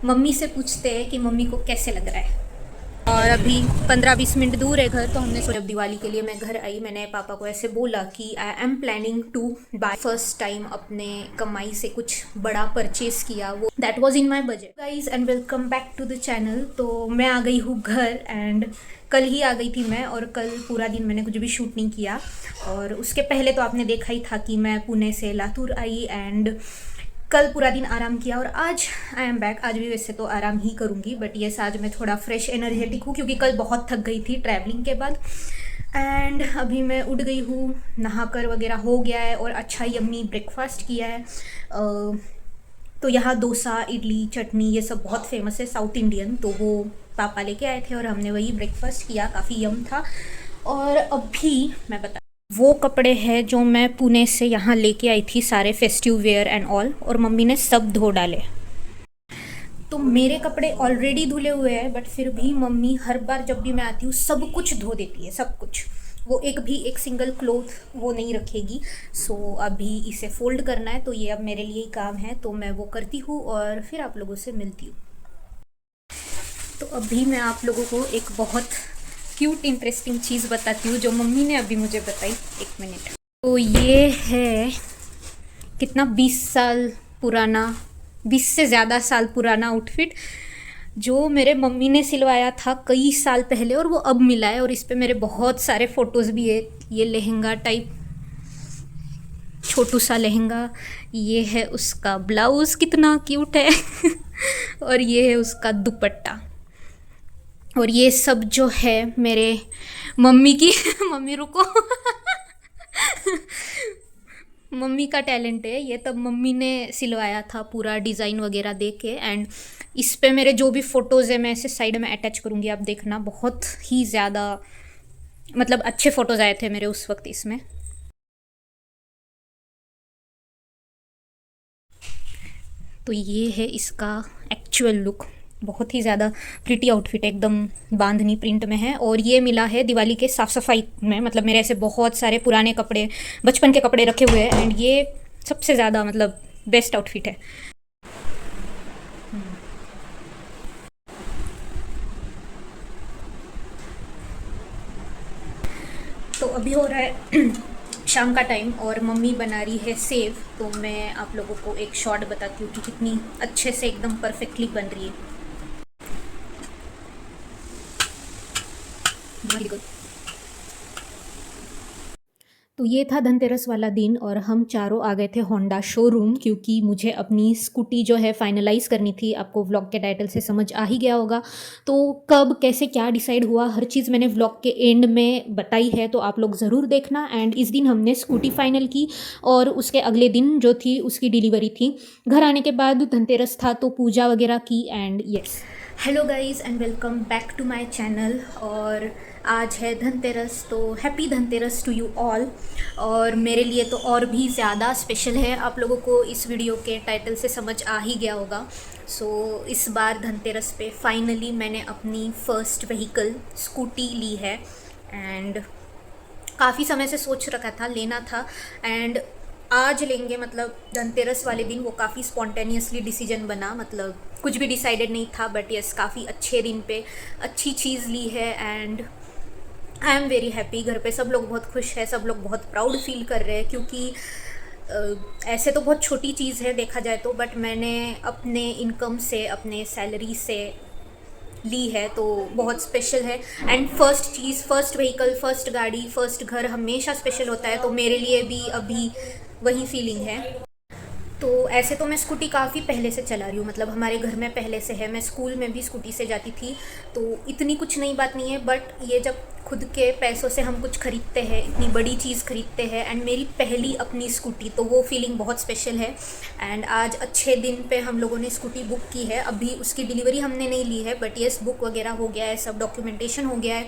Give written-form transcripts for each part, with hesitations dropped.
Mummy से पूछते हैं कि मम्मी को कैसे लग रहा है। और अभी 15-20 मिनट दूर है घर, तो हमने सोचा दिवाली के लिए मैं घर आई, मैंने पापा को ऐसे बोला कि I am planning to buy first time अपने कमाई से कुछ बड़ा परचेज किया, वो that was in my budget. Guys and welcome back to the channel. तो मैं आ गई हूँ घर एंड कल ही आ गई थी मैं, और कल पूरा दिन मैंने कुछ भी शूट नहीं किया। और उसके पहले तो आपने देखा ही था कि मैं पुणे से लातूर आई एंड कल पूरा दिन आराम किया। और आज आई एम बैक। आज भी वैसे तो आराम ही करूँगी, बट यस आज मैं थोड़ा फ्रेश एनर्जेटिक हूँ क्योंकि कल बहुत थक गई थी ट्रैवलिंग के बाद। एंड अभी मैं उठ गई हूँ, नहाकर वगैरह हो गया है और अच्छा यम्मी ब्रेकफास्ट किया है। तो यहाँ डोसा, इडली, चटनी ये सब बहुत फेमस है साउथ इंडियन, तो वो पापा लेके आए थे और हमने वही ब्रेकफास्ट किया, काफ़ी यम था। और अभी मैं बता, वो कपड़े हैं जो मैं पुणे से यहाँ लेके आई थी, सारे फेस्टिव वेयर एंड ऑल, और मम्मी ने सब धो डाले। तो मेरे कपड़े ऑलरेडी धुले हुए हैं, बट फिर भी मम्मी हर बार जब भी मैं आती हूँ सब कुछ धो देती है, सब कुछ। वो एक सिंगल क्लोथ वो नहीं रखेगी। सो अभी इसे फोल्ड करना है, तो ये अब मेरे लिए ही काम है, तो मैं वो करती हूँ और फिर आप लोगों से मिलती हूँ। तो अभी मैं आप लोगों को एक बहुत क्यूट इंटरेस्टिंग चीज़ बताती हूँ जो मम्मी ने अभी मुझे बताई। एक मिनट। तो ये है कितना 20 साल पुराना, 20 से ज़्यादा साल पुराना आउटफिट जो मेरे मम्मी ने सिलवाया था कई साल पहले, और वो अब मिला है। और इस पे मेरे बहुत सारे फ़ोटोज़ भी है। ये लहंगा टाइप छोटू सा लहंगा, ये है उसका ब्लाउज़ कितना क्यूट है और ये है उसका दुपट्टा। और ये सब जो है मेरे मम्मी की मम्मी रुको मम्मी का टैलेंट है ये, तब मम्मी ने सिलवाया था पूरा डिज़ाइन वगैरह दे के। एंड इस पे मेरे जो भी फ़ोटोज़ है मैं ऐसे साइड में अटैच करूँगी, आप देखना। बहुत ही ज़्यादा मतलब अच्छे फ़ोटोज़ आए थे मेरे उस वक्त इसमें। तो ये है इसका एक्चुअल लुक, बहुत ही ज़्यादा प्रिटी आउटफिट, एकदम बांधनी प्रिंट में है। और ये मिला है दिवाली के साफ़ सफाई में, मतलब मेरे ऐसे बहुत सारे पुराने कपड़े, बचपन के कपड़े रखे हुए हैं, एंड ये सबसे ज़्यादा मतलब बेस्ट आउटफिट है। तो अभी हो रहा है शाम का टाइम और मम्मी बना रही है सेव, तो मैं आप लोगों को एक शॉट बताती हूँ कि कितनी अच्छे से एकदम परफेक्टली बन रही है। Very good. तो ये था धनतेरस वाला दिन और हम चारों आ गए थे होंडा शोरूम, क्योंकि मुझे अपनी स्कूटी जो है फाइनलाइज़ करनी थी। आपको व्लॉग के टाइटल से समझ आ ही गया होगा। तो कब कैसे क्या डिसाइड हुआ हर चीज़ मैंने व्लॉग के एंड में बताई है, तो आप लोग ज़रूर देखना। एंड इस दिन हमने स्कूटी फाइनल की और उसके अगले दिन जो थी उसकी डिलीवरी थी। घर आने के बाद धनतेरस था तो पूजा वगैरह की। And yes, hello guys and welcome back to my channel. और आज है धनतेरस, तो happy Dhanteras to you all. और मेरे लिए तो और भी ज़्यादा स्पेशल है, आप लोगों को इस वीडियो के टाइटल से समझ आ ही गया होगा। सो इस बार धनतेरस पे फाइनली मैंने अपनी फ़र्स्ट व्हीकल स्कूटी ली है। एंड काफ़ी समय से सोच रखा था, लेना था, एंड आज लेंगे। मतलब धनतेरस वाले दिन वो काफ़ी स्पॉन्टेनियसली डिसीजन बना, मतलब कुछ भी डिसाइडेड नहीं था, बट यस काफ़ी अच्छे दिन पे अच्छी चीज़ ली है। And I am very happy. घर पे सब लोग बहुत खुश है, सब लोग बहुत प्राउड फील कर रहे हैं, क्योंकि ऐसे तो बहुत छोटी चीज़ है देखा जाए तो, बट मैंने अपने इनकम से, अपने सैलरी से ली है, तो बहुत स्पेशल है। And first cheese, first vehicle, first गाड़ी, फर्स्ट घर हमेशा स्पेशल होता है, तो मेरे लिए भी अभी वही फीलिंग है। तो ऐसे तो मैं स्कूटी काफ़ी पहले से चला रही हूँ, मतलब हमारे घर में पहले से है, मैं स्कूल में भी स्कूटी से जाती थी, तो इतनी कुछ नई बात नहीं है। बट ये जब खुद के पैसों से हम कुछ खरीदते हैं, इतनी बड़ी चीज़ खरीदते हैं, एंड मेरी पहली अपनी स्कूटी, तो वो फीलिंग बहुत स्पेशल है। एंड आज अच्छे दिन पे हम लोगों ने स्कूटी बुक की है। अभी उसकी डिलीवरी हमने नहीं ली है, बट येस बुक वगैरह हो गया है, सब डॉक्यूमेंटेशन हो गया है।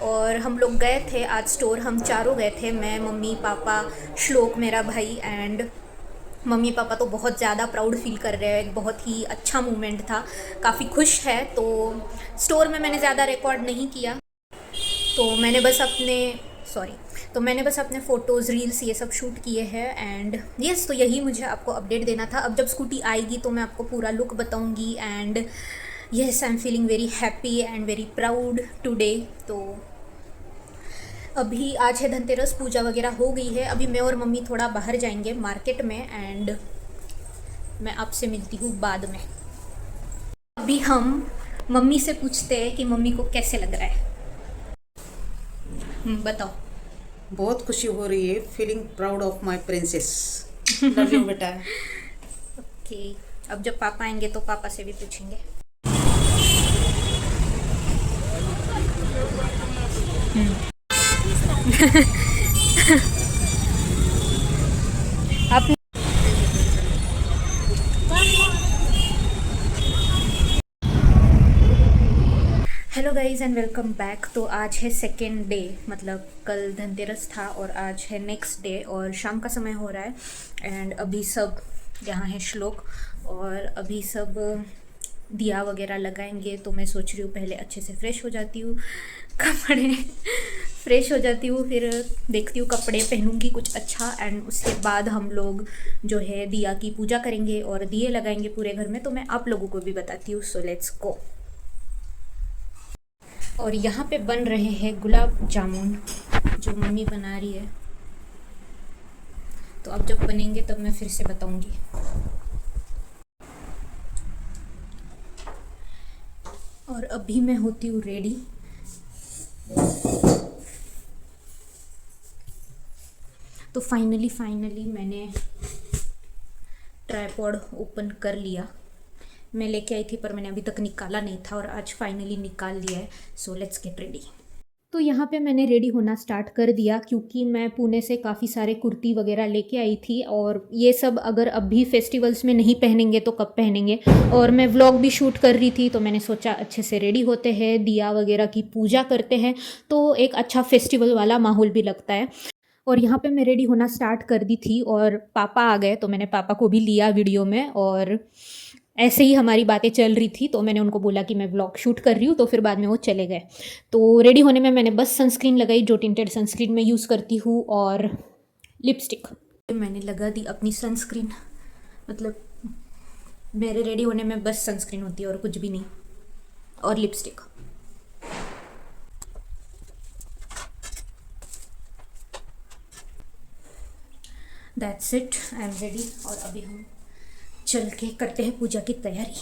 और हम लोग गए थे आज स्टोर, हम चारों गए थे, मैं, मम्मी, पापा, श्लोक मेरा भाई। एंड मम्मी पापा तो बहुत ज़्यादा प्राउड फील कर रहे हैं, बहुत ही अच्छा मोमेंट था, काफ़ी खुश है। तो स्टोर में मैंने ज़्यादा रिकॉर्ड नहीं किया, तो मैंने बस अपने तो मैंने बस अपने फ़ोटोज़ रील्स ये सब शूट किए हैं एंड यस, तो यही मुझे आपको अपडेट देना था। अब जब स्कूटी आएगी तो मैं आपको पूरा लुक बताऊंगी and yes, I am feeling very happy and very proud today. तो अभी आज है धनतेरस, पूजा वगैरह हो गई है। अभी मैं और मम्मी थोड़ा बाहर जाएंगे मार्केट में एंड मैं आपसे मिलती हूँ बाद में। अभी हम मम्मी से पूछते हैं कि मम्मी को कैसे लग रहा है। बताओ। बहुत खुशी हो रही है, feeling proud of my princess. Love you बेटा। ओके, अब जब पापा आएंगे तो पापा से भी पूछेंगे। आप hello guys and welcome back. तो आज है सेकेंड डे, मतलब कल धनतेरस था और आज है नेक्स्ट डे और शाम का समय हो रहा है एंड अभी सब यहाँ है श्लोक और अभी सब दिया वगैरह लगाएंगे। तो मैं सोच रही हूँ पहले अच्छे से फ्रेश हो जाती हूँ, कपड़े फ्रेश हो जाती हूँ, फिर देखती हूँ कपड़े पहनूंगी कुछ अच्छा एंड उसके बाद हम लोग जो है दिया की पूजा करेंगे और दिए लगाएंगे पूरे घर में। तो मैं आप लोगों को भी बताती हूँ, सो लेट्स गो। और यहाँ पे बन रहे हैं गुलाब जामुन जो मम्मी बना रही है। तो अब जब बनेंगे तब मैं फिर से बताऊंगी। और अभी मैं होती हूँ रेडी। तो फाइनली मैंने ट्राइपॉड ओपन कर लिया। मैं लेके आई थी पर मैंने अभी तक निकाला नहीं था और आज फाइनली निकाल लिया है। So let's get ready. तो यहाँ पे मैंने रेडी होना स्टार्ट कर दिया क्योंकि मैं पुणे से काफ़ी सारे कुर्ती वगैरह लेके आई थी और ये सब अगर अभी फेस्टिवल्स में नहीं पहनेंगे तो कब पहनेंगे। और मैं व्लॉग भी शूट कर रही थी तो मैंने सोचा अच्छे से रेडी होते हैं, दिया वगैरह की पूजा करते हैं तो एक अच्छा फेस्टिवल वाला माहौल भी लगता है। और यहाँ पे मैं रेडी होना स्टार्ट कर दी थी और पापा आ गए तो मैंने पापा को भी लिया वीडियो में और ऐसे ही हमारी बातें चल रही थी। तो मैंने उनको बोला कि मैं व्लॉग शूट कर रही हूँ, तो फिर बाद में वो चले गए। तो रेडी होने में मैंने बस सनस्क्रीन लगाई जो टिंटेड सनस्क्रीन मैं यूज़ करती हूँ और लिपस्टिक मैंने लगा दी अपनी सनस्क्रीन। मतलब मेरे रेडी होने में बस सनस्क्रीन होती है और कुछ भी नहीं, और lipstick. That's it, I am ready. और अभी हम चल के करते हैं पूजा की तैयारी।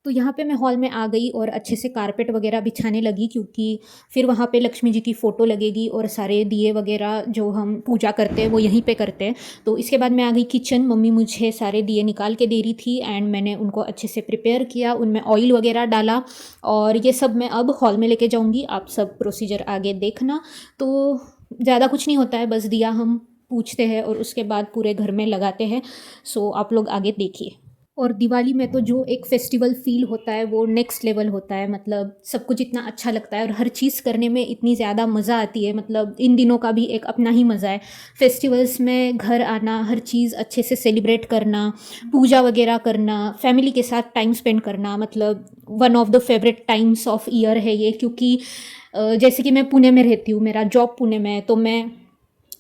तो यहाँ पे मैं हॉल में आ गई और अच्छे से कारपेट वगैरह बिछाने लगी क्योंकि फिर वहाँ पे लक्ष्मी जी की फ़ोटो लगेगी और सारे दिए वगैरह जो हम पूजा करते हैं वो यहीं पे करते हैं। तो इसके बाद मैं आ गई किचन। मम्मी मुझे सारे दिए निकाल के दे रही थी एंड मैंने उनको अच्छे से प्रिपेयर किया, उनमें ऑयल वगैरह डाला और ये सब मैं अब हॉल में लेके जाऊँगी। आप सब प्रोसीजर आगे देखना। तो ज़्यादा कुछ नहीं होता है, बस दिया हम पूछते हैं और उसके बाद पूरे घर में लगाते हैं। सो आप लोग आगे देखिए। और दिवाली में तो जो एक फेस्टिवल फील होता है वो नेक्स्ट लेवल होता है। मतलब सब कुछ इतना अच्छा लगता है और हर चीज़ करने में इतनी ज़्यादा मज़ा आती है। मतलब इन दिनों का भी एक अपना ही मज़ा है। फेस्टिवल्स में घर आना, हर चीज़ अच्छे से सेलिब्रेट करना, पूजा वगैरह करना, फैमिली के साथ टाइम स्पेंड करना, मतलब one of the favourite times of year है ये। क्योंकि जैसे कि मैं पुणे में रहती हूँ, मेरा जॉब पुणे में है, तो मैं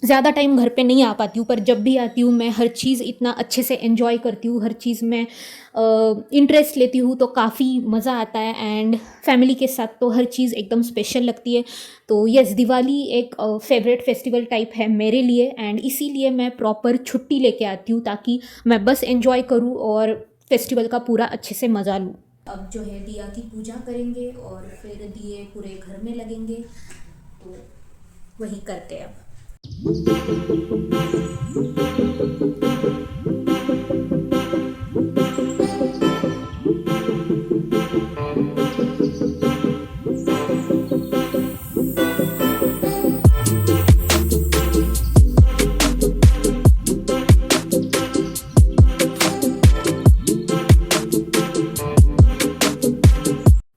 ज़्यादा टाइम घर पे नहीं आ पाती हूँ, पर जब भी आती हूँ मैं हर चीज़ इतना अच्छे से एंजॉय करती हूँ, हर चीज़ में इंटरेस्ट लेती हूँ, तो काफ़ी मज़ा आता है। एंड फैमिली के साथ तो हर चीज़ एकदम स्पेशल लगती है। तो यस, दिवाली एक फेवरेट फेस्टिवल टाइप है मेरे लिए एंड इसीलिए मैं प्रॉपर छुट्टी लेके आती हूँ ताकि मैं बस एंजॉय करूँ और फेस्टिवल का पूरा अच्छे से मज़ा लूँ। अब जो है दिया की पूजा करेंगे और फिर दिए पूरे घर में लगेंगे, तो वही करते हैं अब।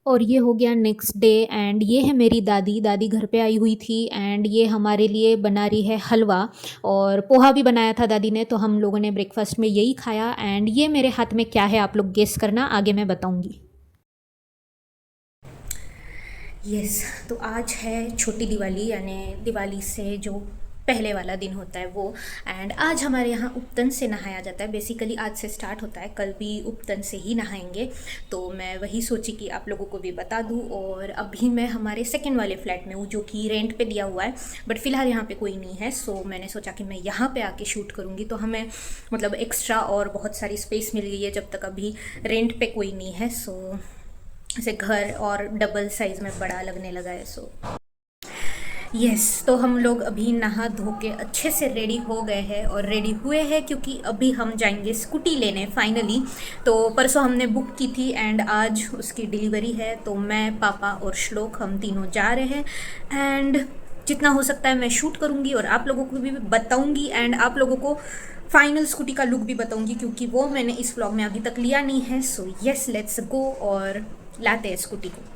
और ये हो गया नेक्स्ट डे एंड ये है मेरी दादी। दादी घर पे आई हुई थी एंड ये हमारे लिए बना रही है हलवा और पोहा भी बनाया था दादी ने, तो हम लोगों ने ब्रेकफास्ट में यही खाया। एंड ये मेरे हाथ में क्या है आप लोग गेस करना, आगे मैं बताऊंगी। यस, तो आज है छोटी दिवाली, यानी दिवाली से जो पहले वाला दिन होता है वो। एंड आज हमारे यहाँ उपतन से नहाया जाता है। बेसिकली आज से स्टार्ट होता है, कल भी उपतन से ही नहाएंगे। तो मैं वही सोची कि आप लोगों को भी बता दूँ। और अभी मैं हमारे सेकंड वाले फ्लैट में हूँ जो कि रेंट पे दिया हुआ है, बट फ़िलहाल यहाँ पे कोई नहीं है। सो मैंने सोचा कि मैं यहाँ पे आके शूट करूँगी, तो हमें मतलब एक्स्ट्रा और बहुत सारी स्पेस मिल गई है जब तक अभी रेंट पे कोई नहीं है। सो ऐसे घर और डबल साइज़ में बड़ा लगने लगा है। सो यस, तो हम लोग अभी नहा धो के अच्छे से रेडी हो गए हैं और रेडी हुए हैं क्योंकि अभी हम जाएंगे स्कूटी लेने फाइनली। तो परसों हमने बुक की थी एंड आज उसकी डिलीवरी है। तो मैं, पापा और श्लोक हम तीनों जा रहे हैं एंड जितना हो सकता है मैं शूट करूँगी और आप लोगों को भी बताऊँगी एंड आप लोगों को फाइनल स्कूटी का लुक भी बताऊँगी क्योंकि वो मैंने इस व्लॉग में अभी तक लिया नहीं है। सो यस, लेट्स गो और लाते हैं स्कूटी को।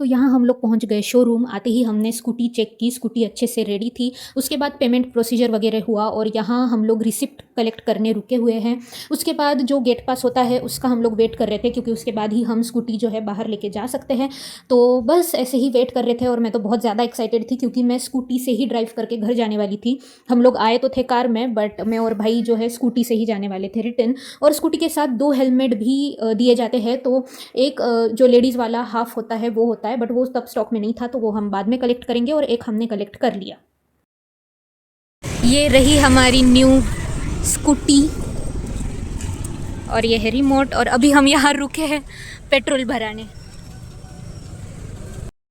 तो यहाँ हम लोग पहुँच गए शोरूम। आते ही हमने स्कूटी चेक की, स्कूटी अच्छे से रेडी थी। उसके बाद पेमेंट प्रोसीजर वगैरह हुआ और यहाँ हम लोग रिसिप्ट कलेक्ट करने रुके हुए हैं। उसके बाद जो गेट पास होता है उसका हम लोग वेट कर रहे थे क्योंकि उसके बाद ही हम स्कूटी जो है बाहर लेके जा सकते हैं। तो बस ऐसे ही वेट कर रहे थे और मैं तो बहुत ज़्यादा एक्साइटेड थी क्योंकि मैं स्कूटी से ही ड्राइव करके घर जाने वाली थी। हम लोग आए तो थे कार में, बट मैं और भाई जो है स्कूटी से ही जाने वाले थे रिटर्न। और स्कूटी के साथ 2 हेलमेट भी दिए जाते हैं। तो एक जो लेडीज़ वाला हाफ होता है वो होता है, बट वो तब स्टॉक में नहीं था, तो वो हम बाद में कलेक्ट करेंगे। और एक हमने कलेक्ट कर लिया। ये रही हमारी न्यू स्कूटी और ये है रिमोट। और अभी हम यहाँ रुके हैं पेट्रोल भराने।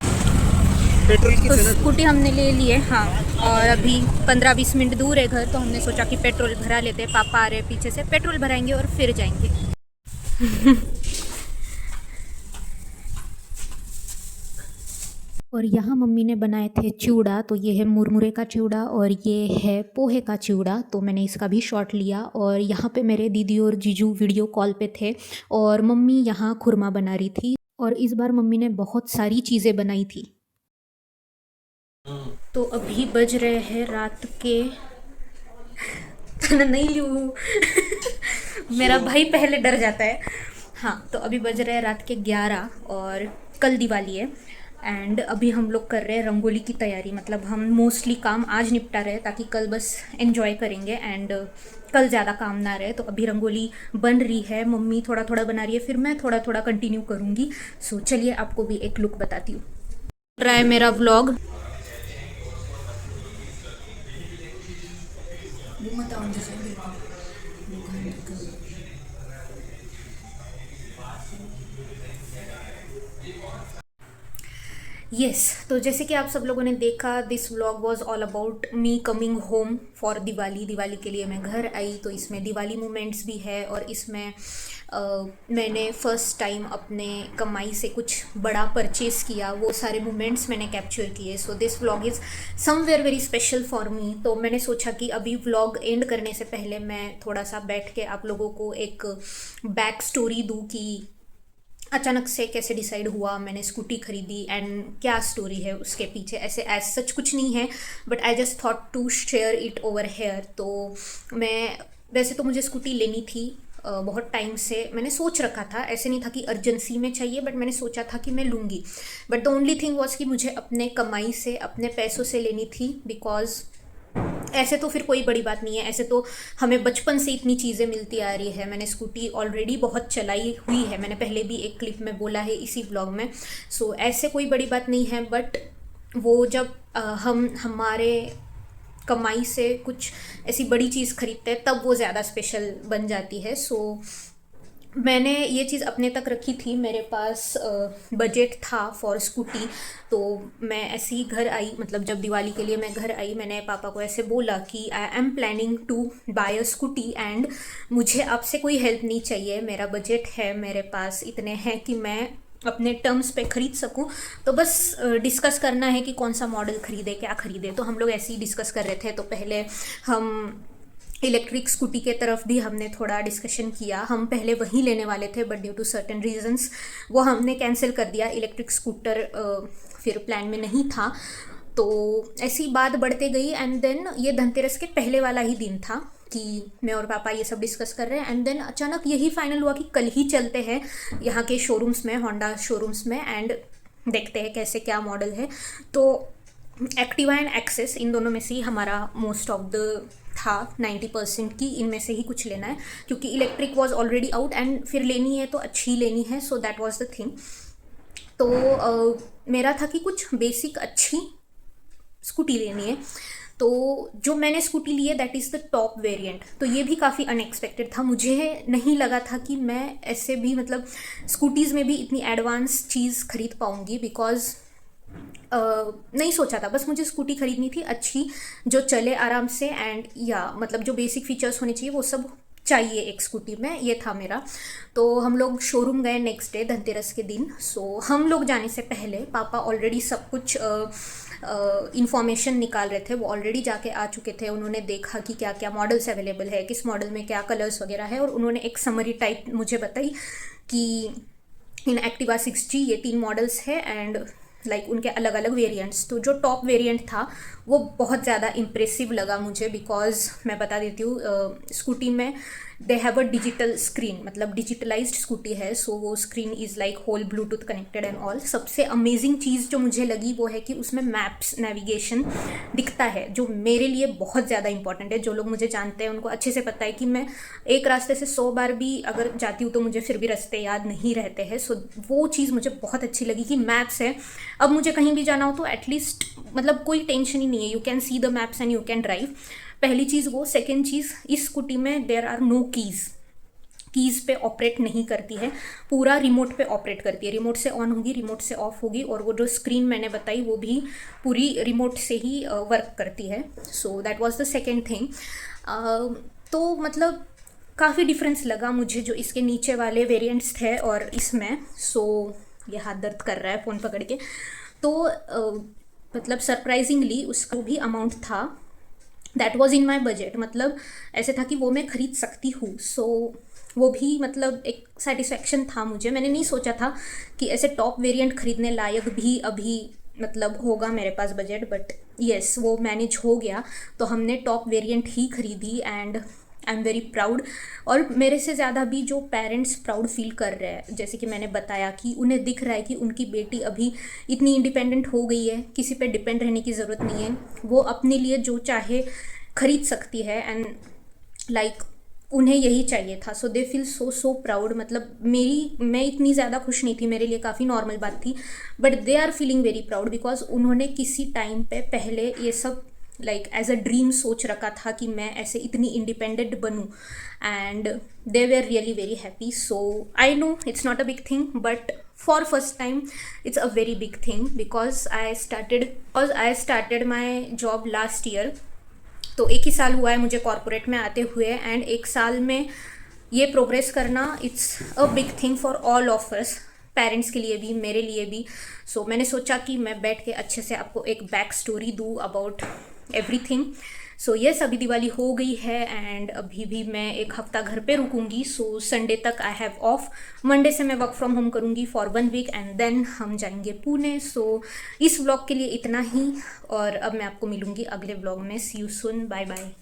पेट्रोल की तो जरूरत स्कूटी हमने ले ली है, हाँ। और अभी 15-20 मिनट दूर है घर, तो हमने सोचा कि पेट्रोल भरा लेते हैं। पापा आ रहे हैं पीछे से, पेट्रोल भराएंगे और फिर जाएंगे। और यहाँ मम्मी ने बनाए थे चिवड़ा। तो ये है मुरमुरे का चिवड़ा और ये है पोहे का चिवड़ा। तो मैंने इसका भी शॉट लिया। और यहाँ पे मेरे दीदी और जीजू वीडियो कॉल पे थे और मम्मी यहाँ खुरमा बना रही थी। और इस बार मम्मी ने बहुत सारी चीज़ें बनाई थी। तो अभी बज रहे हैं रात के नहीं लूँ मेरा भाई पहले डर जाता है। हाँ, तो अभी बज रहे हैं रात के 11 और कल दिवाली है। एंड अभी हम लोग कर रहे हैं रंगोली की तैयारी। मतलब हम मोस्टली काम आज निपटा रहे हैं ताकि कल बस एंजॉय करेंगे एंड कल ज़्यादा काम ना रहे। तो अभी रंगोली बन रही है, मम्मी थोड़ा थोड़ा बना रही है, फिर मैं थोड़ा थोड़ा कंटिन्यू करूँगी। सो चलिए आपको भी एक लुक बताती हूँ। रहा है मेरा व्लॉग। यस, तो जैसे कि आप सब लोगों ने देखा, this vlog was all about me coming home for Diwali. Diwali के लिए मैं घर आई, तो इसमें दिवाली मोमेंट्स भी है। और इसमें मैंने फ़र्स्ट टाइम अपने कमाई से कुछ बड़ा परचेज़ किया, वो सारे मोमेंट्स मैंने कैप्चर किए। So this vlog is somewhere very special for me. तो मैंने सोचा कि अभी व्लॉग एंड करने से पहले मैं थोड़ा सा बैठ के आप लोगों को एक बैक स्टोरी दूँ कि अचानक से कैसे डिसाइड हुआ मैंने स्कूटी खरीदी एंड क्या स्टोरी है उसके पीछे। ऐसे एज सच कुछ नहीं है, but I just thought to share it over here. तो मैं, वैसे तो मुझे स्कूटी लेनी थी बहुत टाइम से, मैंने सोच रखा था। ऐसे नहीं था कि अर्जेंसी में चाहिए, बट मैंने सोचा था कि मैं लूँगी। But the only thing was कि मुझे अपने कमाई से, अपने पैसों से लेनी थी। बिकॉज ऐसे तो फिर कोई बड़ी बात नहीं है, ऐसे तो हमें बचपन से इतनी चीज़ें मिलती आ रही है। मैंने स्कूटी ऑलरेडी बहुत चलाई हुई है, मैंने पहले भी एक क्लिप में बोला है इसी व्लॉग में। सो ऐसे कोई बड़ी बात नहीं है। बट वो जब हम हमारे कमाई से कुछ ऐसी बड़ी चीज़ खरीदते हैं तब वो ज़्यादा स्पेशल बन जाती है। सो मैंने ये चीज़ अपने तक रखी थी, मेरे पास बजट था फॉर स्कूटी। तो मैं ऐसे ही घर आई, मतलब जब दिवाली के लिए मैं घर आई, मैंने पापा को ऐसे बोला कि I am planning to buy a scooty and मुझे आपसे कोई हेल्प नहीं चाहिए, मेरा बजट है, मेरे पास इतने हैं कि मैं अपने टर्म्स पे ख़रीद सकूं। तो बस डिस्कस करना है कि कौन सा मॉडल ख़रीदे, क्या ख़रीदे। तो हम लोग ऐसे ही डिस्कस कर रहे थे। तो पहले हम इलेक्ट्रिक स्कूटी के तरफ भी हमने थोड़ा डिस्कशन किया। हम पहले वहीं लेने वाले थे, but due to certain reasons वो हमने कैंसिल कर दिया। इलेक्ट्रिक स्कूटर फिर प्लान में नहीं था। तो ऐसी बात बढ़ते गई एंड देन ये धनतेरस के पहले वाला ही दिन था कि मैं और पापा ये सब डिस्कस कर रहे हैं एंड देन अचानक यही फाइनल हुआ कि कल ही चलते हैं यहाँ के शोरूम्स में, होंडा शोरूम्स में, एंड देखते हैं कैसे क्या मॉडल है। तो एक्टिवा एंड एक्सेस इन दोनों में से ही हमारा मोस्ट ऑफ द था 90% की इनमें से ही कुछ लेना है, क्योंकि electric was already out and फिर लेनी है तो अच्छी लेनी है, so that was the thing. तो मेरा था कि कुछ बेसिक अच्छी स्कूटी लेनी है। तो जो मैंने स्कूटी ली है that is the top variant. तो ये भी काफ़ी अनएक्सपेक्टेड था, मुझे नहीं लगा था कि मैं ऐसे भी मतलब स्कूटीज़ में भी इतनी एडवांस चीज़ खरीद पाऊँगी, बिकॉज नहीं सोचा था, बस मुझे स्कूटी खरीदनी थी अच्छी जो चले आराम से एंड या मतलब जो बेसिक फीचर्स होने चाहिए वो सब चाहिए एक स्कूटी में, ये था मेरा। तो हम लोग शोरूम गए नेक्स्ट डे धनतेरस के दिन। सो हम लोग जाने से पहले पापा ऑलरेडी सब कुछ इंफॉर्मेशन निकाल रहे थे, वो ऑलरेडी जाके आ चुके थे। उन्होंने देखा कि क्या क्या मॉडल्स अवेलेबल है, किस मॉडल में क्या कलर्स वगैरह है, और उन्होंने एक समरी टाइप मुझे बताई कि इन एक्टिवा 6G ये 3 मॉडल्स है एंड लाइक उनके अलग अलग वेरिएंट्स। तो जो टॉप वेरिएंट था वो बहुत ज़्यादा इम्प्रेसिव लगा मुझे, बिकॉज मैं बता देती हूँ स्कूटी में they have a digital screen, मतलब डिजिटलाइज्ड स्कूटी है। सो वो screen is like whole Bluetooth connected and all. सबसे अमेजिंग चीज़ जो मुझे लगी वो है कि उसमें मैप्स नेविगेशन दिखता है, जो मेरे लिए बहुत ज़्यादा इंपॉर्टेंट है। जो लोग मुझे जानते हैं उनको अच्छे से पता है कि मैं एक रास्ते से 100 बार भी अगर जाती हूँ तो मुझे फिर भी रास्ते याद नहीं रहते हैं। सो वो चीज़ मुझे बहुत अच्छी लगी कि मैप्स है, अब मुझे कहीं भी जाना हो तो एटलीस्ट मतलब कोई टेंशन ही नहीं है, you can see the maps and you can drive. पहली चीज़ वो। सेकेंड चीज़, इस स्कूटी में देयर आर नो कीज़ पे ऑपरेट नहीं करती है, पूरा रिमोट पे ऑपरेट करती है। रिमोट से ऑन होगी, रिमोट से ऑफ होगी, और वो जो स्क्रीन मैंने बताई वो भी पूरी रिमोट से ही वर्क करती है। So that was the second thing. तो मतलब काफ़ी डिफरेंस लगा मुझे जो इसके नीचे वाले वेरिएंट्स थे और इसमें। सो ये हाथ दर्द कर रहा है फ़ोन पकड़ के। तो मतलब सरप्राइजिंगली उसका भी अमाउंट था that was in my budget, मतलब ऐसे था कि वो मैं खरीद सकती हूँ। सो वो भी मतलब एक सेटिस्फेक्शन था मुझे। मैंने नहीं सोचा था कि ऐसे टॉप वेरिएंट खरीदने लायक भी अभी मतलब होगा मेरे पास बजट, बट येस वो मैनेज हो गया। तो हमने टॉप वेरिएंट ही खरीदी and I am very proud. और मेरे से ज़्यादा भी जो पेरेंट्स प्राउड फील कर रहे हैं, जैसे कि मैंने बताया कि उन्हें दिख रहा है कि उनकी बेटी अभी इतनी इंडिपेंडेंट हो गई है, किसी पे डिपेंड रहने की ज़रूरत नहीं है, वो अपने लिए जो चाहे खरीद सकती है एंड लाइक उन्हें यही चाहिए था। सो दे फील सो प्राउड। मतलब मैं इतनी ज़्यादा खुश नहीं थी, मेरे लिए काफ़ी नॉर्मल बात थी, but they are feeling very proud because उन्होंने किसी टाइम पे पहले ये सब लाइक एज अ ड्रीम सोच रखा था कि मैं ऐसे इतनी इंडिपेंडेंट बनूं, and they were really very happy. So I know it's not a big thing, but for first time it's a very big thing because I started my job last year. तो 1 ही साल हुआ है मुझे corporate में आते हुए, and 1 साल में ये प्रोग्रेस करना it's a big thing for all of us, parents के लिए भी, मेरे लिए भी। सो मैंने सोचा कि मैं बैठ के अच्छे से आपको एक बैक स्टोरी दूँ अबाउट एवरीथिंग। सो यस, अभी दिवाली हो गई है एंड अभी भी मैं 1 हफ्ता घर पे रुकूंगी। सो संडे तक आई हैव ऑफ, मंडे से मैं वर्क फ्रॉम होम करूंगी फॉर 1 वीक एंड देन हम जाएंगे पुणे। सो इस व्लॉग के लिए इतना ही, और अब मैं आपको मिलूंगी अगले व्लॉग में। सी यू सून, बाय बाय।